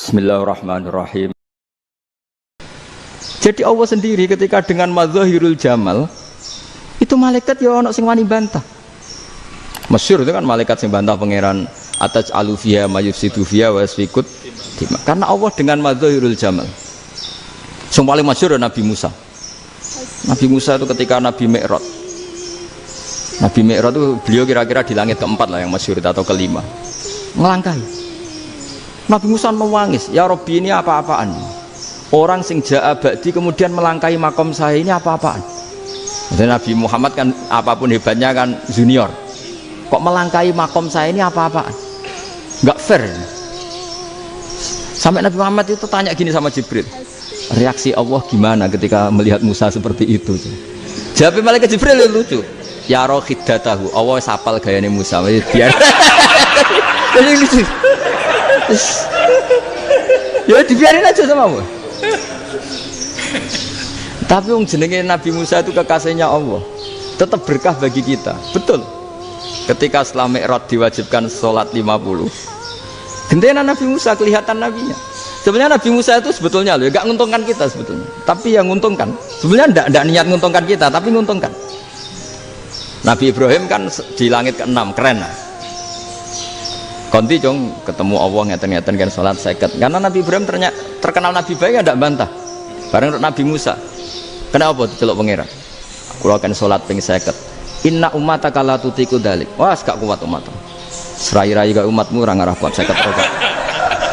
Bismillahirrahmanirrahim. Jadi Allah sendiri ketika dengan madzahirul jamal itu malaikat ya ono sing wani bantah. Masyhur itu kan malaikat sing bantah pangeran atas alufia mayufsidu fiha wa yasfikut dima. Karena Allah dengan madzahirul jamal. Yang paling masyhur Nabi Musa. Nabi Musa itu ketika Nabi Mi'raj. Nabi Mi'raj itu beliau kira-kira di langit keempat lah yang masyhur atau kelima. Ngelangkahi. Nabi Musa menangis, ya Rabbi ini apa-apaan? Orang sing ja'a ba'di kemudian melangkahi makom saya ini apa-apaan? Dan Nabi Muhammad kan apapun hebatnya kan junior. Kok melangkahi makom saya ini apa-apaan? Enggak fair. Sampai Nabi Muhammad itu tanya gini sama Jibril. Reaksi Allah gimana ketika melihat Musa seperti itu? Jawab malaikat Jibril lucu. Ya rohidatahu, Allah sapal gayane Musa. Biar. Jadi lucu. Ya dibiarin aja sama Allah. Tapi yang jenenge Nabi Musa itu kekasihnya Allah, tetap berkah bagi kita. Betul. Ketika setelah Mi'raj diwajibkan sholat 50, gentenan Nabi Musa kelihatan nabinya. Sebenarnya Nabi Musa itu sebetulnya loh, gak nguntungkan kita sebetulnya. Tapi yang nguntungkan, sebenarnya tidak niat nguntungkan kita, tapi nguntungkan. Nabi Ibrahim kan di langit ke-6, keren lah. Konti jong ketemu Allah ngeten-ngeten kan sholat seket. Karena Nabi Ibrahim terkenal Nabi baik tidak bantah. Bareng Nabi Musa. Kenapa diceluk pangeran? Kula akan sholat ping seket. Inna ummataka la tutiku dalik. Wah, gak kuat umat. Serai-rai gak umatmu ora ngarah kuat seket rokat.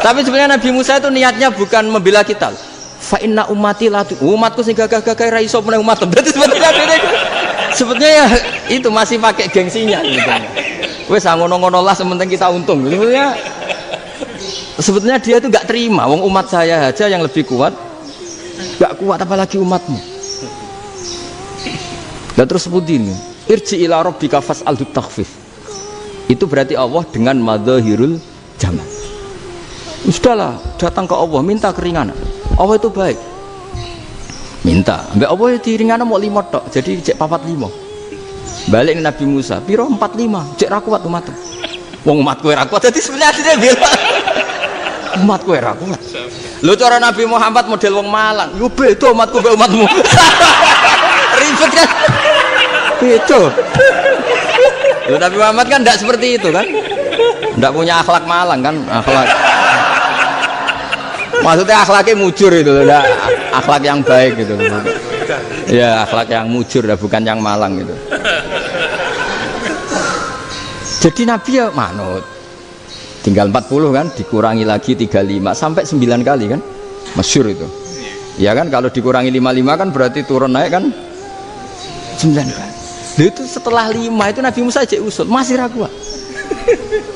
Tapi sebenarnya Nabi Musa itu niatnya bukan membela kita. Fa inna ummati la umatku sing gagah-gagah ra iso meneh umat. Berarti sebetulnya ya itu masih pakai gengsinya gitu. Wes ngono-ngono lah sementing kita untung. Sebetulnya dia itu nggak terima. Wong umat saya aja yang lebih kuat, nggak kuat apalagi umatmu. Dan terus sebutin, irji ila rabbika fas'al takhfif. Itu berarti Allah dengan madzahirul jamal. Sudahlah, datang ke Allah minta keringanan. Allah itu baik. Minta, mbak Allah diringan mau 5 tok, jadi cek 45. Balik ke Nabi Musa, piro 45, cek ra kuat umat. Wong umatku ra kuat, jadi sebenarnya dia bilang umatku ra kuat. Lho cara Nabi Muhammad model wong Malang, yo beda umatku mbek umatmu. Ribet kan? Beda. Lho Nabi Muhammad kan tidak seperti itu kan? Tidak punya akhlak Malang kan, akhlak. Maksudnya akhlaknya mujur itu, enggak akhlak yang baik gitu. Ya akhlak yang mujur, bukan yang Malang gitu. Jadi Nabi ya manut. Tinggal 40 kan, dikurangi lagi 35 sampai 9 kali kan, masyhur itu. Ya kan kalau dikurangi 55 kan berarti turun naik kan 9 kali. Itu setelah 5 itu Nabi Musa aja usul masih ragu.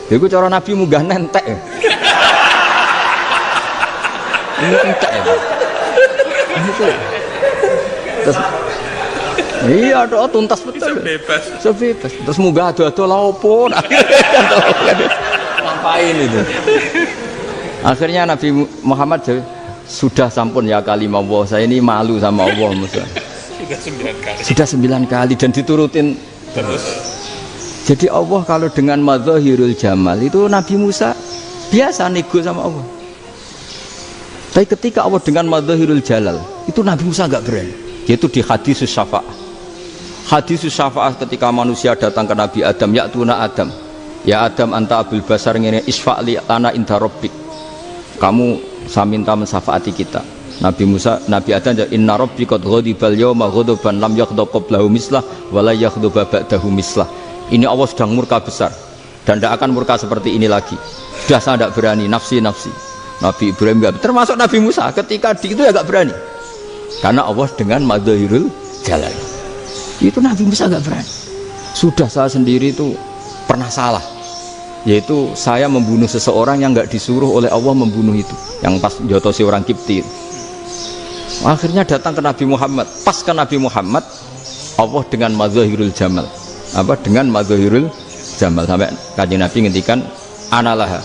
Itu cara Nabi munggah nentek. Ini entek ya. Terus, iya doa tuntas betul. Sebebas. Terus munggah ado-ado lah opo. Ngapain itu? Akhirnya Nabi Muhammad sudah sampun ya kalimah Allah. Saya ini malu sama Allah Musa. Sudah 9 kali dan diturutin terus. Jadi Allah kalau dengan madzahirul jamal itu Nabi Musa biasa nego sama Allah. Tapi ketika Allah dengan madzahirul jalal itu Nabi Musa enggak berani. Yaitu di hadis syafa'ah. Hadis syafa'ah ketika manusia datang ke Nabi Adam, ya tuna Adam, ya Adam anta abul basar ngene isfa'li lana inda rabbik. Kamu saya minta mensafaati kita. Nabi Musa, Nabi Adam, inna rabbi qad ghadibal yawma ghadaban lam yaghdab qablahu mislah wa la yaghdab ba'dahu mislah. Ini Allah sedang murka besar dan tidak akan murka seperti ini lagi. Sudah saya tidak berani, nafsi. Nabi Ibrahim enggak, termasuk Nabi Musa ketika itu ya enggak berani. Karena Allah dengan madzahirul jalal. Itu Nabi Musa enggak berani. Sudah saya sendiri itu pernah salah. Yaitu saya membunuh seseorang yang enggak disuruh oleh Allah membunuh itu. Yang pas jotosi orang Kipti. Akhirnya datang ke Nabi Muhammad. Pas ke Nabi Muhammad Allah dengan madzahirul jamal. Apa dengan madzahirul jamal sampai Kanjeng Nabi ngendikan analah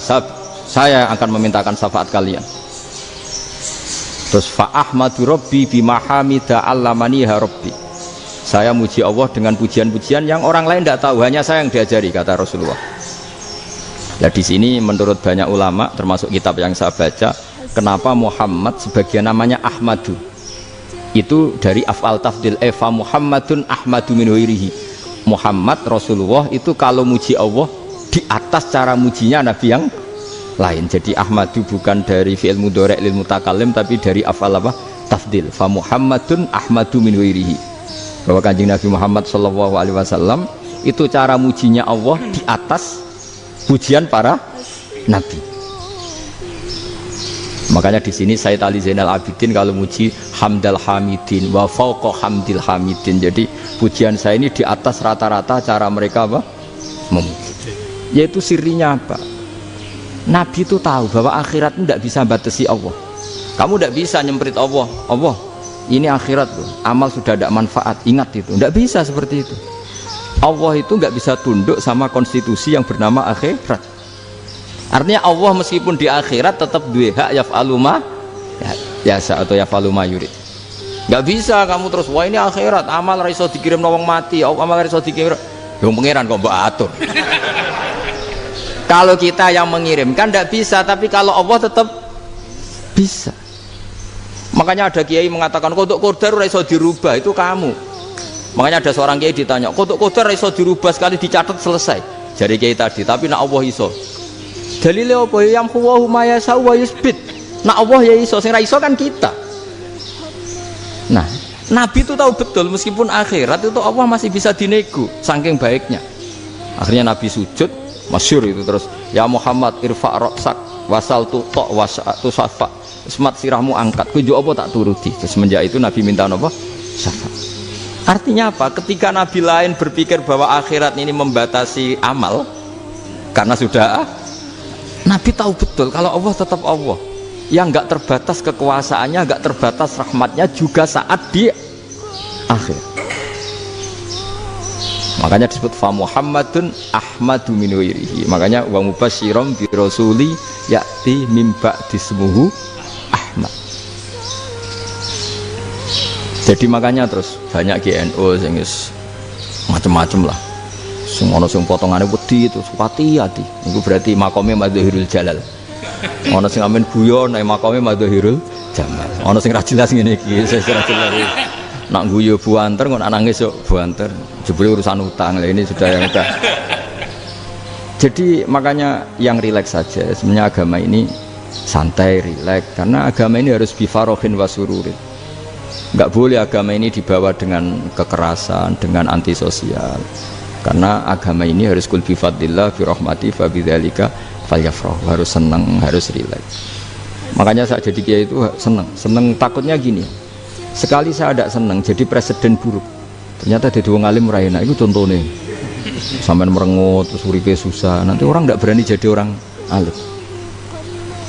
saya akan memintakan syafaat kalian. Terus fa ahmadu rabbi bima hamida allamaniha rabbi. Saya muji Allah dengan pujian-pujian yang orang lain tidak tahu, hanya saya yang diajari, kata Rasulullah. Ya di sini menurut banyak ulama termasuk kitab yang saya baca, kenapa Muhammad sebagian namanya Ahmadu. Itu dari af'al tafdil, fa Muhammadun Ahmadu min ghairihi. Muhammad Rasulullah itu kalau muji Allah di atas cara mujinya nabi yang lain. Jadi Ahmadu bukan dari fi'il mudhari' lil mutakallim, tapi dari af'al apa? Tafdil. Fa Muhammadun Ahmadu min ghairihi. Bahwa Kanjeng Nabi Muhammad sallallahu alaihi wasallam itu cara mujinya Allah di atas pujian para nabi. Makanya di sini Sayyid Ali Zainal Abidin kalau muji hamdal hamidin wa fauqa hamdil hamidin. Jadi pujian saya ini di atas rata-rata cara mereka apa? Memuji. Yaitu sirinya apa? Nabi itu tahu bahwa akhirat itu tidak bisa batasi Allah. Kamu tidak bisa nyemprit Allah. Allah, ini akhirat tuh. Amal sudah tidak manfaat. Ingat itu. Tidak bisa seperti itu. Allah itu nggak bisa tunduk sama konstitusi yang bernama akhirat. Artinya Allah meskipun di akhirat tetap duwe hak yaf'alu ma yasa atau yaf'alu ma yurid. Nggak bisa kamu terus wah ini akhirat amal ra iso dikirim wong mati, amal ra iso dikirim. Yang pangeran kok mbok atur. Kalau kita yang mengirimkan tidak bisa, tapi kalau Allah tetap bisa. Makanya ada kiai mengatakan kodok qadar ora iso dirubah, itu kamu. Makanya ada seorang kiai ditanya, kodok qadar ora iso dirubah sekali dicatat selesai. Jadi kiai tadi, tapi nak Allah iso. Dalile apa yang huwa ma yasha wa yusbit. Nak Allah ya iso, sing ra iso kan kita. Nah, Nabi itu tahu betul meskipun akhirat itu Allah masih bisa dinego saking baiknya. Akhirnya Nabi sujud, masyhur itu terus, ya Muhammad irfa' ra'sak wasal tuqa wasatu safa. Semat sirahmu angkat, kujo apa tak turuti. Semenjak itu Nabi minta apa? Syafa. Artinya apa? Ketika Nabi lain berpikir bahwa akhirat ini membatasi amal karena sudah Nabi tahu betul kalau Allah tetap Allah yang nggak terbatas kekuasaannya, nggak terbatas rahmatnya juga saat di akhir. Makanya disebut fa Muhammadun Ahmadu min ghairihi. Makanya wa mubasyiram bi rasuli ya'ti mim ba'di ismuhu Ahmad. Jadi makanya terus banyak GNU sing macam-macam lah. Ono sing potongane wedi terus hati-hati. Iku berarti makome Madzahirul Jalal. Ono sing amen guyon nek makome Madzahirul Jamal. Ono sing ra jelas ngene iki, sing ra jelas. Nak guyu buanter kok nangis yo buanter. Jebule urusan utang. Lah ini sudah yang udah. Jadi makanya yang rileks saja. Sebenarnya agama ini santai, rileks karena agama ini harus bifarohin wasururin. Enggak boleh agama ini dibawa dengan kekerasan, dengan antisosial. Karena agama ini harus kul bi fadlillah bi rahmati fa bidzalika falyafrahu, harus senang, harus rileks. Makanya saya jadi kiai itu senang takutnya gini. Sekali saya tidak senang jadi presiden buruk. Ternyata jadi wong alim ora enak, itu contohnya. Sampai merengut terus uripe susah, nanti orang tidak berani jadi orang alim.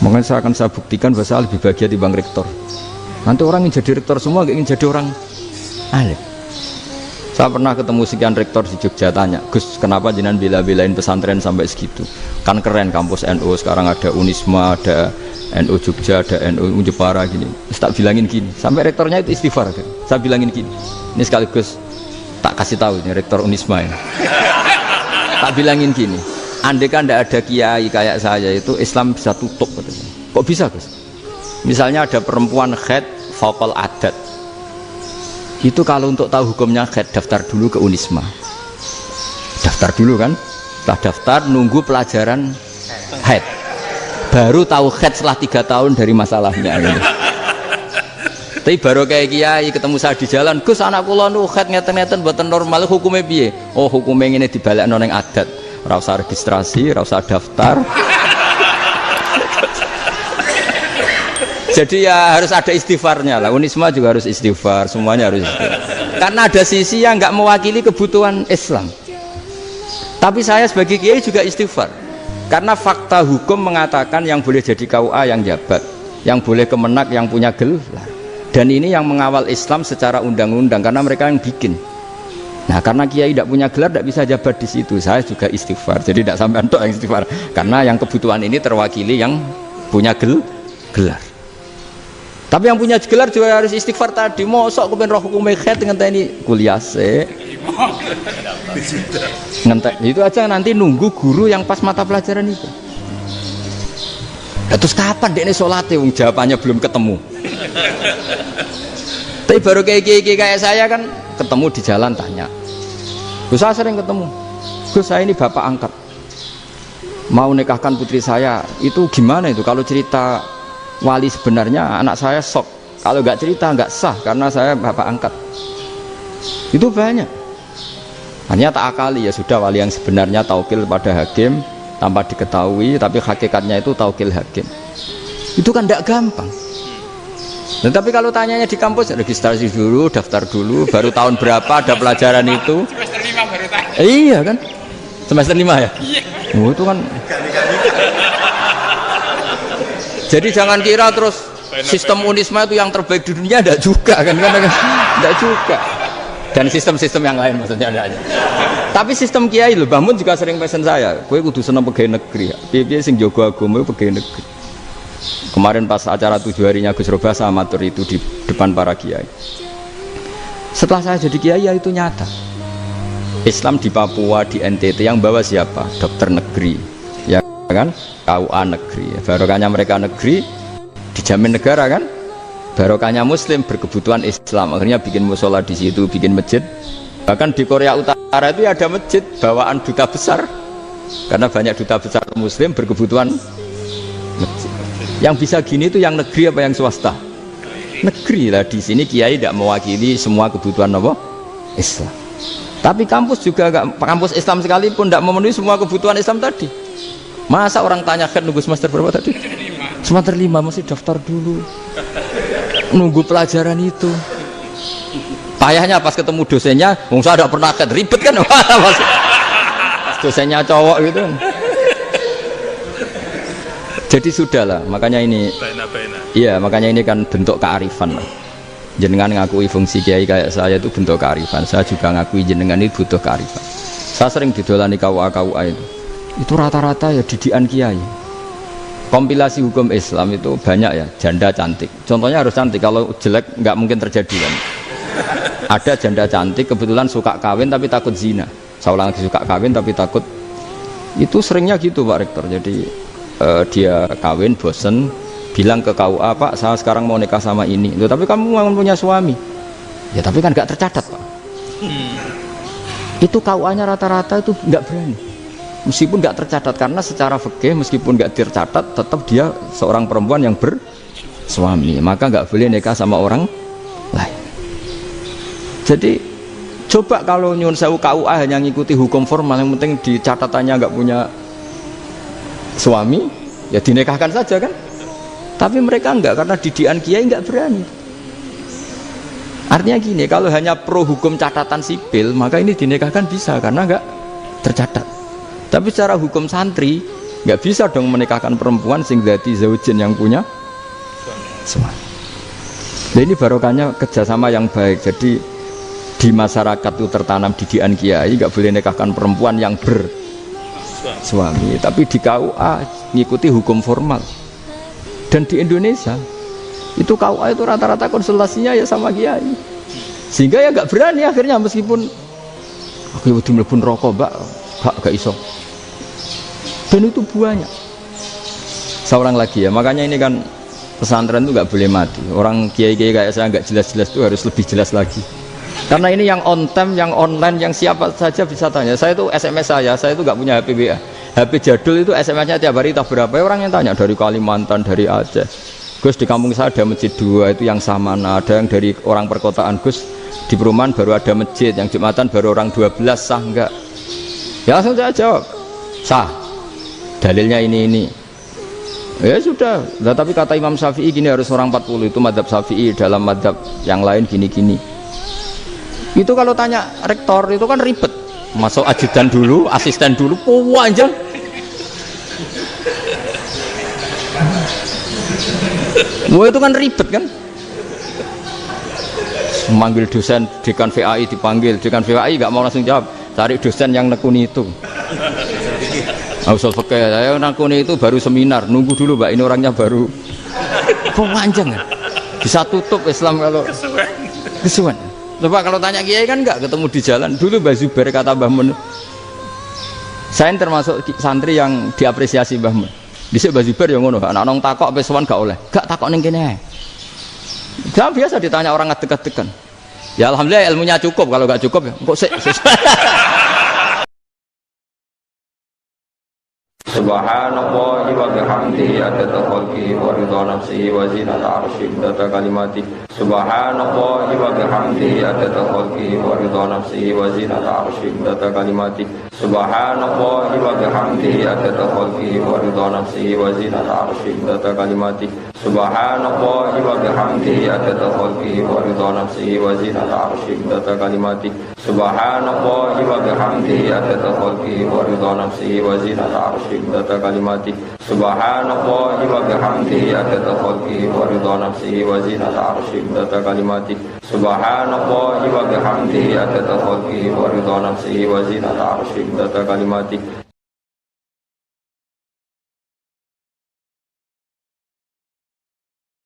Makanya saya buktikan bahwa saya lebih bahagia dibanding rektor. Nanti orang yang jadi rektor semua ingin jadi orang alim. Saya pernah ketemu sekian rektor di Jogja, tanya, Gus kenapa jenengan bela-belain pesantren sampai segitu? Kan keren kampus NU, sekarang ada Unisma, ada NU Jogja, ada NU Jepara gini. Tak bilangin gini, sampai rektornya itu istighfar kan? Saya bilangin gini, ini sekaligus tak kasih tahu ini rektor Unisma ya. Tak bilangin gini, andai kan tidak ada kiai kayak saya itu Islam bisa tutup katanya. Kok bisa Gus? Misalnya ada perempuan haid faqal adat, itu kalau untuk tahu hukumnya haid daftar dulu ke Unisma, daftar dulu kan, setelah daftar nunggu pelajaran haid, baru tahu haid setelah 3 tahun dari masalahnya gitu. Tapi baru kayak kiai ketemu saya di jalan, Gus anak kula nu haid ngeten-ngeten mboten normal, hukumnya piye? Oh hukumnya ngene dibalekno ning adat, ora usah registrasi, ora usah daftar. Jadi ya harus ada istighfarnya lah. Unisma juga harus istighfar, semuanya harus istighfar. Karena ada sisi yang nggak mewakili kebutuhan Islam. Tapi saya sebagai kiai juga istighfar. Karena fakta hukum mengatakan yang boleh jadi KUA yang jabat, yang boleh kemenak yang punya gelar. Dan ini yang mengawal Islam secara undang-undang karena mereka yang bikin. Nah karena kiai tidak punya gelar tidak bisa jabat di situ. Saya juga istighfar. Jadi tidak sampai untuk yang istighfar. Karena yang kebutuhan ini terwakili yang punya gelar. Tapi yang punya gelar juga harus istighfar tadi. Mosok kepen roh hukum haid ngenteni kuliah se. Ngentek itu aja nanti nunggu guru yang pas mata pelajaran itu. Terus kapan dekne salate wong jawabannya belum ketemu. Tapi baru kayak saya kan ketemu di jalan tanya. Gus saya sering ketemu. Gus saya ini bapak angkat. Mau nikahkan putri saya. Itu gimana itu kalau cerita wali sebenarnya anak saya sok. Kalau nggak cerita nggak sah karena saya bapak angkat. Itu banyak. Hanya tak akali ya sudah wali yang sebenarnya taukil pada hakim tanpa diketahui tapi hakikatnya itu taukil hakim. Itu kan tidak gampang. Dan tapi kalau tanyanya di kampus registrasi dulu, daftar dulu, baru tahun berapa ada pelajaran itu? Semester 5 baru tanya. Iya kan? Semester 5 ya? Iya. Oh, itu kan. Jadi jangan kira terus sistem Unisma itu yang terbaik di dunia, enggak juga kan? Enggak juga. Dan sistem-sistem yang lain maksudnya ada aja. Tapi sistem kiai lho, Mbah Mun juga sering pesen saya, kowe kudu seneng pegawai negeri. Piye-piye sing jaga agama pegawai negeri. Kemarin pas acara 7 harinya Gus Robah saya matur itu di depan para kiai. Setelah saya jadi kiai ya itu nyata. Islam di Papua, di NTT yang bawa siapa? Dokter negeri, ya kan? KUA negeri. Barokahnya mereka negeri dijamin negara kan? Barokahnya Muslim berkebutuhan Islam. Akhirnya bikin musola di situ, bikin masjid. Bahkan di Korea Utara itu ada masjid bawaan duta besar. Karena banyak duta besar Muslim berkebutuhan masjid. Yang bisa gini itu yang negeri apa yang swasta? Negeri lah. Di sini kiai tidak mewakili semua kebutuhan apa? Islam. Tapi kampus juga enggak, kampus Islam sekalipun tidak memenuhi semua kebutuhan Islam tadi. Masa orang tanya kan nunggu semester berapa tadi? Semester 5 masih daftar dulu. Nunggu pelajaran itu. Payahnya pas ketemu dosennya, wong saya tidak pernah ribet kan? Pas dosennya cowok gitu. Jadi sudahlah, makanya ini, iya makanya ini kan bentuk kearifan. Jenengan ngakui fungsi kiai kayak saya itu bentuk kearifan. Saya juga ngakui jenengan ini butuh kearifan. Saya sering didolani KUA itu rata-rata ya didikan kiai. Kompilasi hukum Islam itu banyak ya, janda cantik. Contohnya harus cantik, kalau jelek nggak mungkin terjadi kan. Ada janda cantik kebetulan suka kawin tapi takut zina. Saya ulang lagi, suka kawin tapi takut. Itu seringnya gitu Pak Rektor. Jadi dia kawin bosen bilang ke KUA, Pak saya sekarang mau nikah sama ini. Loh, tapi kamu mau punya suami ya tapi kan gak tercatat Pak. Itu KUA nya rata-rata itu gak berani meskipun gak tercatat karena secara fikih meskipun gak tercatat tetap dia seorang perempuan yang bersuami maka gak boleh nikah sama orang lain. Jadi coba kalau nyun sewu KUA hanya ngikuti hukum formal yang penting di catatannya gak punya suami ya dinikahkan saja kan. Tapi mereka enggak karena didikan kiai enggak berani. Artinya gini, kalau hanya pro hukum catatan sipil maka ini dinikahkan bisa karena enggak tercatat. Tapi secara hukum santri enggak bisa dong menikahkan perempuan sing dadi zaujin yang punya suami. Nah ini barokahnya kerjasama yang baik. Jadi di masyarakat itu tertanam didikan kiai enggak boleh nikahkan perempuan yang bersuami. Tapi di KUA ngikuti hukum formal. Dan di Indonesia itu KUA itu rata-rata konsultasinya ya sama kiai. Sehingga ya nggak berani akhirnya meskipun aku udah mlebu rokok mbak gak iso. Dan itu banyak. Seorang lagi ya, makanya ini kan pesantren itu nggak boleh mati. Orang kiai-kiai kayak saya nggak jelas-jelas itu harus lebih jelas lagi. Karena ini yang on time, yang online, yang siapa saja bisa tanya. Saya itu SMS saya itu nggak punya HP WA. HP jadul itu SMS-nya tiap hari tak berapa orang yang tanya dari Kalimantan, dari Aceh. Gus di kampung saya ada masjid 2 itu yang Samana, ada yang dari orang perkotaan. Gus di perumahan baru ada masjid, yang Jumatan baru orang 12 sah enggak? Ya langsung saya jawab sah. Dalilnya ini. Ya sudah. Nah, tapi kata Imam Syafi'i gini harus orang 40 itu madzhab Syafi'i, dalam madzhab yang lain gini-gini. Itu kalau tanya rektor itu kan ribet. Masuk ajudan dulu, asisten dulu, panjang. Wah itu kan ribet kan? Memanggil dosen dekan VAI dipanggil, dekan VAI nggak mau langsung jawab, cari dosen yang nekuni itu. Usul fikih saya nekuni itu baru seminar, nunggu dulu mbak ini orangnya baru. Panjang kan? Bisa tutup Islam kalau kesuwen. Coba kalau tanya kiai kan nggak ketemu di jalan. Dulu Mbah Zubair kata Mbah Mun, saya termasuk santri yang diapresiasi Mbah Mun. Dhisik Mbah Zubair ya ngono, anak nong takok pe sowan gak oleh. Gak takok ning kene ae. Jangan biasa ditanya orang ngadeg-adegan. Ya alhamdulillah ilmunya cukup, kalau gak cukup ya kok sik. Subhanallah wa bihamdihi adada khalqihi wa ridha nafsihi wa zinata arsyihi adada kalimati. Subhanallah wa bihamdihi adada khalqihi wa ridha nafsihi wa zinata arsyihi adada kalimati. Subhanallah wa bihamdihi adada khalqihi wa ridha nafsihi wa zinata arsyihi adada kalimati. Subhanallah wa bihamdihi adada khalqihi wa ridha nafsihi wa zinata arsyihi adada kalimati. Subhanallah wa bihamdihi adada khalqihi wa ridha nafsihi wa zinata arsyihi adada kalimati. Subhanallah wa bihamdihi adada khalqihi wa ridha nafsihi wa zinata arsyihi adada kalimati. Subhanallah wa bihamdihi adada khalqihi wa ridha nafsihi wa zinata arsyihi adada kalimati.